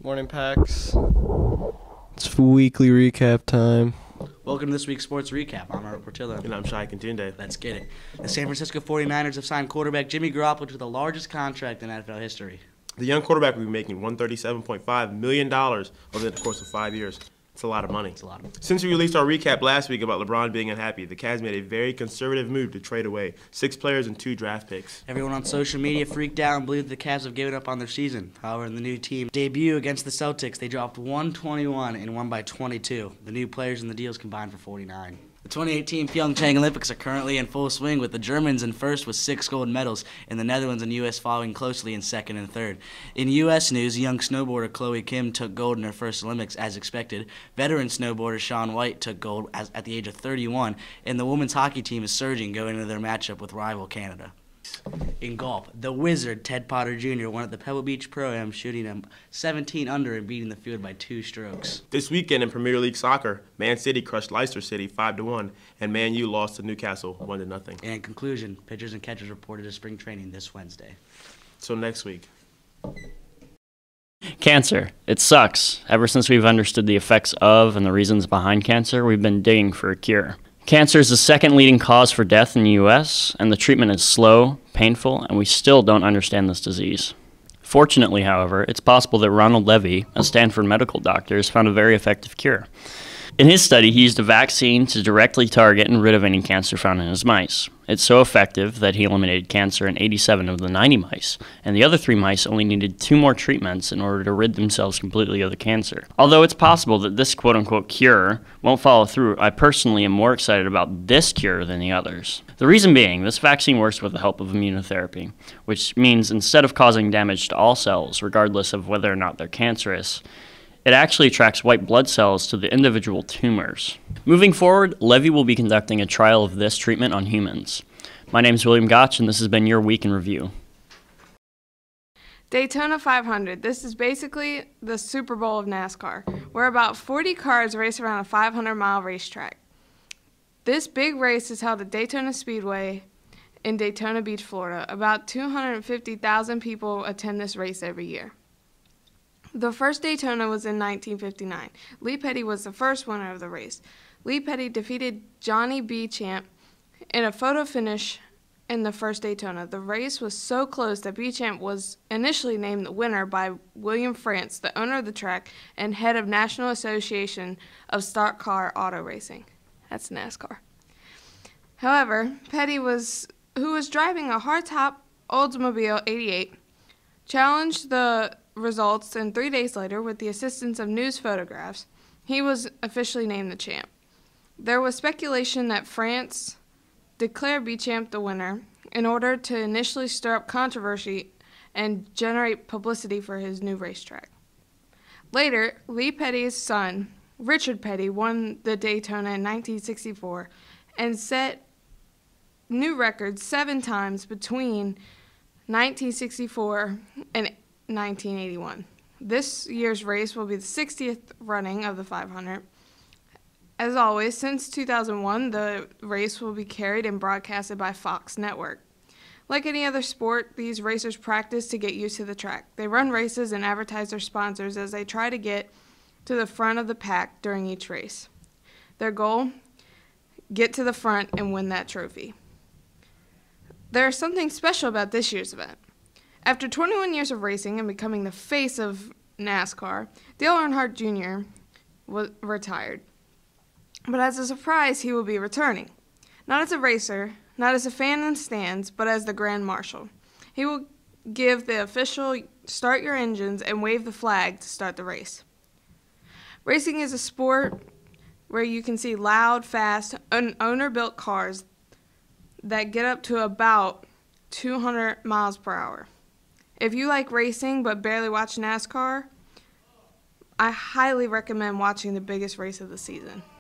Morning, Pax. It's weekly recap time. Welcome to this week's Sports Recap. I'm Art Portillo. And I'm Shai Contunde. Let's get it. The San Francisco 49ers have signed quarterback Jimmy Garoppolo to the largest contract in NFL history. The young quarterback will be making $137.5 million over the course of 5 years. It's a lot of money. It's a lot of money. Since we released our recap last week about LeBron being unhappy, the Cavs made a very conservative move to trade away 6 players and 2 draft picks. Everyone on social media freaked out and believed the Cavs have given up on their season. However, in the new team debut against the Celtics, they dropped 121 and won by 22. The new players and the deals combined for 49. The 2018 Pyeongchang Olympics are currently in full swing, with the Germans in first with 6 gold medals, and the Netherlands and U.S. following closely in second and third. In U.S. news, young snowboarder Chloe Kim took gold in her first Olympics as expected. Veteran snowboarder Shaun White took gold at the age of 31, and the women's hockey team is surging going into their matchup with rival Canada. In golf, the Wizard Ted Potter Jr. won at the Pebble Beach Pro-Am, shooting a 17 under and beating the field by 2 strokes. This weekend in Premier League soccer, Man City crushed Leicester City 5-1, and Man U lost to Newcastle 1-0. And in conclusion, pitchers and catchers reported to spring training this Wednesday. So next week. Cancer. It sucks. Ever since we've understood the effects of and the reasons behind cancer, we've been digging for a cure. Cancer is the second leading cause for death in the U.S., and the treatment is slow, painful, and we still don't understand this disease. Fortunately, however, it's possible that Ronald Levy, a Stanford medical doctor, has found a very effective cure. In his study, he used a vaccine to directly target and rid of any cancer found in his mice. It's so effective that he eliminated cancer in 87 of the 90 mice, and the other 3 mice only needed 2 more treatments in order to rid themselves completely of the cancer. Although it's possible that this quote-unquote cure won't follow through, I personally am more excited about this cure than the others. The reason being, this vaccine works with the help of immunotherapy, which means instead of causing damage to all cells, regardless of whether or not they're cancerous, it actually attracts white blood cells to the individual tumors. Moving forward, Levy will be conducting a trial of this treatment on humans. My name is William Gotch, and this has been your Week in Review. Daytona 500. This is basically the Super Bowl of NASCAR, where about 40 cars race around a 500-mile racetrack. This big race is held at Daytona Speedway in Daytona Beach, Florida. About 250,000 people attend this race every year. The first Daytona was in 1959. Lee Petty was the first winner of the race. Lee Petty defeated Johnny B. Champ in a photo finish in the first Daytona. The race was so close that Beauchamp was initially named the winner by William France, the owner of the track and head of National Association of Stock Car Auto Racing. That's NASCAR. However, Petty, who was driving a hardtop Oldsmobile 88, challenged the results, and 3 days later, with the assistance of news photographs, he was officially named the champ. There was speculation that France declared Beauchamp the winner in order to initially stir up controversy and generate publicity for his new racetrack. Later, Lee Petty's son, Richard Petty, won the Daytona in 1964 and set new records 7 times between 1964 and 1981. This year's race will be the 60th running of the 500. As always, since 2001, the race will be carried and broadcasted by Fox Network. Like any other sport, these racers practice to get used to the track. They run races and advertise their sponsors as they try to get to the front of the pack during each race. Their goal? Get to the front and win that trophy. There's something special about this year's event. After 21 years of racing and becoming the face of NASCAR, Dale Earnhardt Jr. was retired. But as a surprise, he will be returning. Not as a racer, not as a fan in the stands, but as the Grand Marshal. He will give the official start your engines and wave the flag to start the race. Racing is a sport where you can see loud, fast, owner-built cars that get up to about 200 miles per hour. If you like racing but barely watch NASCAR, I highly recommend watching the biggest race of the season.